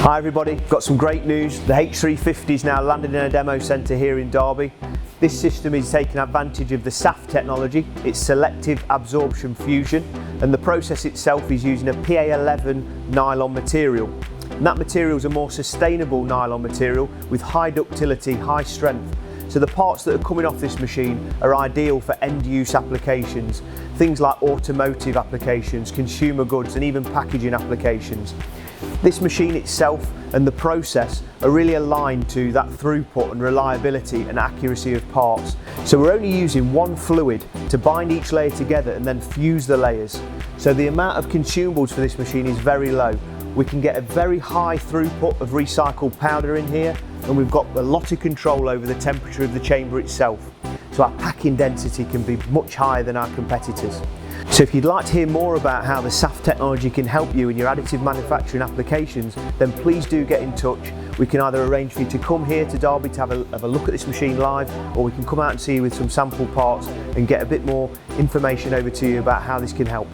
Hi everybody, got some great news. The H350 is now landed in a demo centre here in Derby. This system is taking advantage of the SAF technology, it's selective absorption fusion, and the process itself is using a PA11 nylon material. And that material is a more sustainable nylon material with high ductility, high strength. So the parts that are coming off this machine are ideal for end-use applications, things like automotive applications, consumer goods and even packaging applications. This machine itself and the process are really aligned to that throughput and reliability and accuracy of parts. So we're only using one fluid to bind each layer together and then fuse the layers. So the amount of consumables for this machine is very low. We can get a very high throughput of recycled powder in here, and we've got a lot of control over the temperature of the chamber itself. So our packing density can be much higher than our competitors. So if you'd like to hear more about how the SAF technology can help you in your additive manufacturing applications, then please do get in touch. We can either arrange for you to come here to Derby to have a look at this machine live, or we can come out and see you with some sample parts and get a bit more information over to you about how this can help.